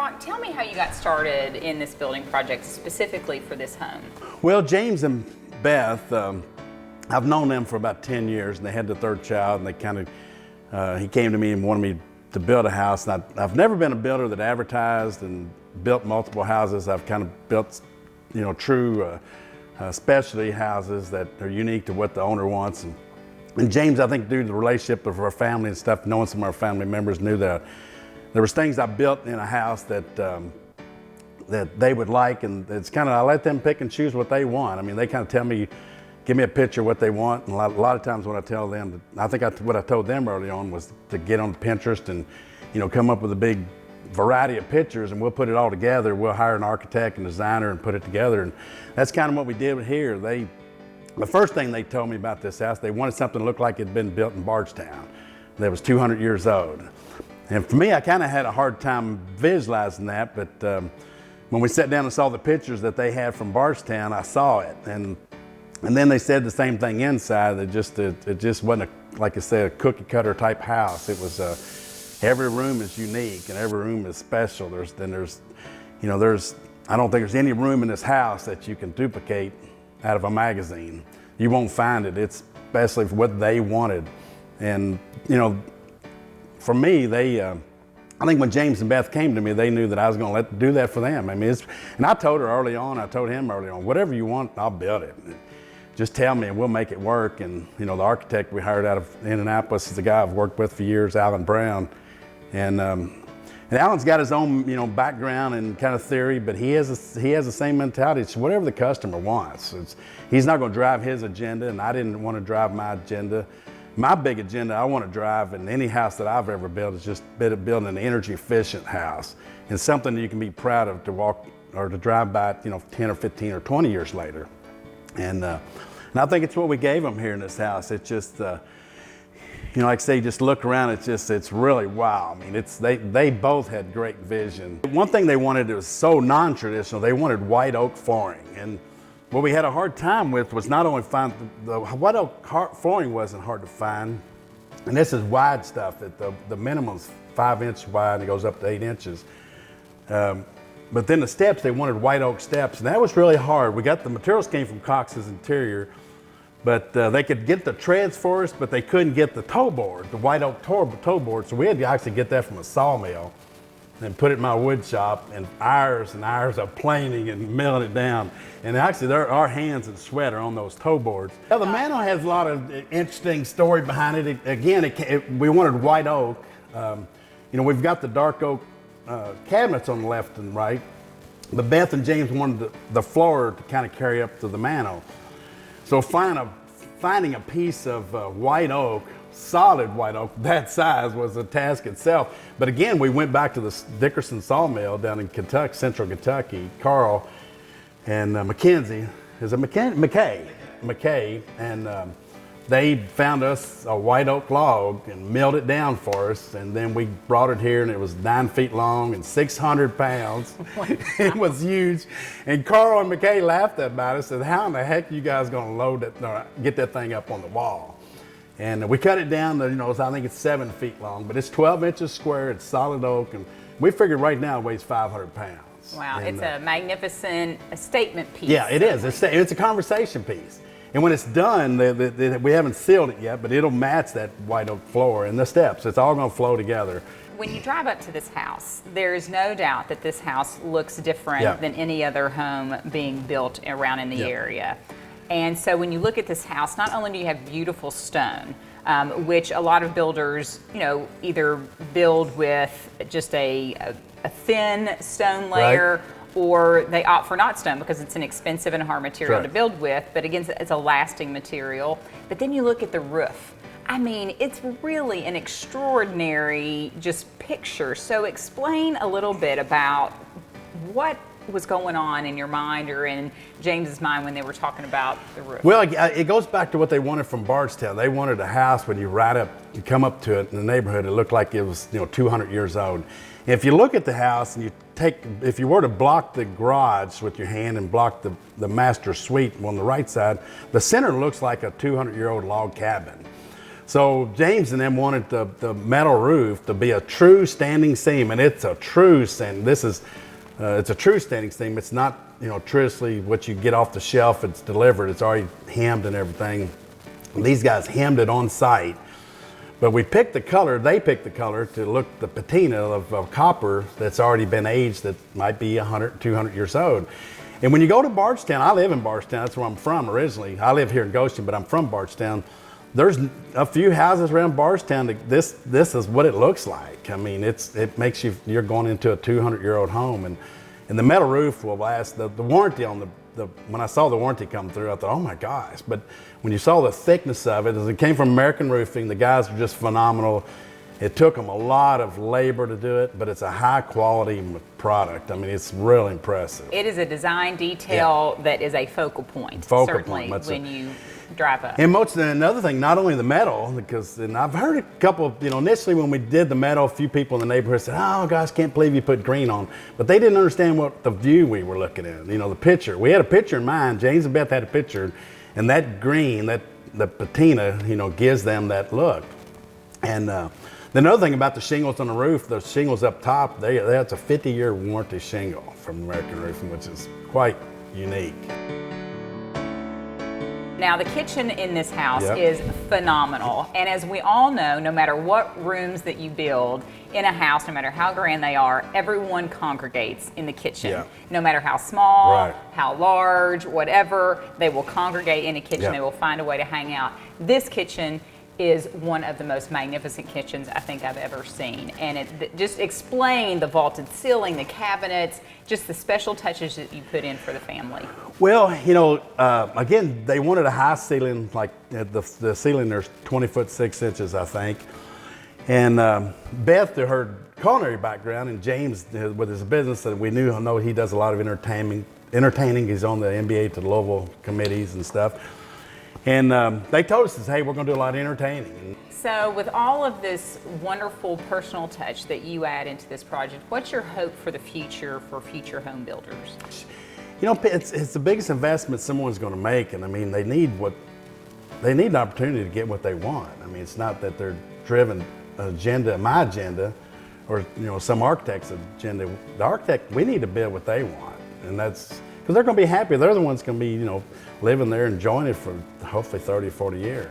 Brock, tell me how you got started in this building project specifically for this home. Well, James and Beth, I've known them for about 10 years, and they had the third child, and they kind of, he came to me and wanted me to build a house. And I've never been a builder that advertised and built multiple houses. I've kind of built, true specialty houses that are unique to what the owner wants. And James, I think, due to the relationship of our family and stuff, knowing some of our family members, knew that there was things I built in a house that that they would like, and it's kind of, I let them pick and choose what they want. I mean, they kind of tell me, give me a picture of what they want, and a lot of times when I tell them, what I told them early on was to get on Pinterest and, come up with a big variety of pictures, and we'll put it all together. We'll hire an architect and designer and put it together, and that's kind of what we did here. The first thing they told me about this house, they wanted something that looked like it had been built in Bardstown, that was 200 years old. And for me, I kind of had a hard time visualizing that, but when we sat down and saw the pictures that they had from Bardstown, I saw it. And then they said the same thing inside, that it just wasn't, like I said, a cookie cutter type house. It was, every room is unique and every room is special. I don't think there's any room in this house that you can duplicate out of a magazine. You won't find it. It's especially for what they wanted. And, for me, I think when James and Beth came to me, they knew that I was going to do that for them. I mean, and I told him early on, whatever you want, I'll build it. Just tell me and we'll make it work. And, the architect we hired out of Indianapolis is a guy I've worked with for years, Alan Brown. And Alan's got his own, background and kind of theory, but he has the same mentality. It's whatever the customer wants. He's not going to drive his agenda, and I didn't want to drive my agenda. My big agenda I want to drive in any house that I've ever built is just building an energy efficient house, and something that you can be proud of to walk or to drive by, 10 or 15 or 20 years later. And I think it's what we gave them here in this house. It's just, like I say, just look around, it's really wow. I mean, they both had great vision. One thing they wanted that was so non-traditional, they wanted white oak flooring. And what we had a hard time with was not only the white oak flooring wasn't hard to find, and this is wide stuff, the minimum's 5 inches wide and it goes up to 8 inches. But then the steps, they wanted white oak steps, and that was really hard. The materials came from Cox's Interior, but they could get the treads for us, but they couldn't get the toe board, the white oak toe board. So we had to actually get that from a sawmill and put it in my wood shop, and hours of planing and milling it down. And actually, our hands and sweat are on those toe boards. Now, the mantel has a lot of interesting story behind it. Again, we wanted white oak. We've got the dark oak cabinets on the left and right, but Beth and James wanted the floor to kind of carry up to the mantel. So finding a piece of white oak, solid white oak that size, was a task itself. But again, we went back to the Dickerson sawmill down in Kentucky, central Kentucky. Carl and Mackenzie, McKay, and they found us a white oak log and milled it down for us, and then we brought it here, and it was 9 feet long and 600 pounds. It was huge. And Carl and McKay laughed about it, said, how in the heck are you guys going to get that thing up on the wall? And we cut it down to, I think it's 7 feet long, but it's 12 inches square, it's solid oak, and we figured right now it weighs 500 pounds. Wow, and, it's a magnificent statement piece. Yeah, it is. It's a conversation piece. And when it's done, we haven't sealed it yet, but it'll match that white oak floor and the steps. It's all going to flow together. When you drive up to this house, there's no doubt that this house looks different than any other home being built around in the area. And so when you look at this house, not only do you have beautiful stone, which a lot of builders, either build with just a thin stone layer, or they opt for not stone because it's an expensive and hard material to build with, but again, it's a lasting material. But then you look at the roof. I mean, it's really an extraordinary just picture. So explain a little bit about what was going on in your mind or in James's mind when they were talking about the roof. Well, it goes back to what they wanted from Bardstown. They wanted a house when you come up to it in the neighborhood, it looked like it was 200 years old. If you look at the house and if you were to block the garage with your hand and block the master suite on the right side, the center looks like a 200-year-old log cabin. So James and them wanted the metal roof to be a true standing seam, and it's a true standing. It's a true standing seam. It's not, you know, traditionally what you get off the shelf. It's delivered. It's already hemmed and everything. And these guys hemmed it on site. But we picked the color. They picked the color to look the patina of copper that's already been aged, that might be 100, 200 years old. And when you go to Bardstown, I live in Bardstown. That's where I'm from originally. I live here in Goshen, but I'm from Bardstown. There's a few houses around Bardstown that this is what it looks like. I mean, it makes you're going into a 200-year-old home, and the metal roof will last. The warranty on when I saw the warranty come through, I thought, oh my gosh. But when you saw the thickness of it, as it came from American Roofing, the guys are just phenomenal. It took them a lot of labor to do it, but it's a high quality product. I mean, it's really impressive. It is a design detail that is a focal point, certainly, when you drive up. And another thing, not only the metal, and I've heard a couple, you know, initially when we did the metal, a few people in the neighborhood said, oh gosh, can't believe you put green on. But they didn't understand what the view we were looking at, you know, the picture. We had a picture in mind, James and Beth had a picture, and that green, the patina, you know, gives them that look. And the other thing about the shingles on the roof, those shingles up top, that's a 50-year warranty shingle from American Roofing, which is quite unique. Now, the kitchen in this house is phenomenal. And as we all know, no matter what rooms that you build in a house, no matter how grand they are, everyone congregates in the kitchen. Yeah. No matter how small, how large, whatever, they will congregate in a kitchen. Yeah. They will find a way to hang out. This kitchen is one of the most magnificent kitchens I think I've ever seen. And just explain the vaulted ceiling, the cabinets, just the special touches that you put in for the family. Well, you know, again, they wanted a high ceiling, like the ceiling there's 20 foot 6 inches, I think. And Beth, to her culinary background, and James with his business that we know he does a lot of entertaining. He's on the NBA to Louisville committees and stuff. And they told us, hey, we're going to do a lot of entertaining. So with all of this wonderful personal touch that you add into this project, what's your hope for the future for future home builders? You know, it's the biggest investment someone's going to make, and I mean, they need an opportunity to get what they want. I mean, it's not that they're driven my agenda, or you know, some architect's agenda. The architect, we need to build what they want, and that's because they're going to be happy. They're the ones going to be, you know, living there, enjoying it for hopefully 30, 40 years.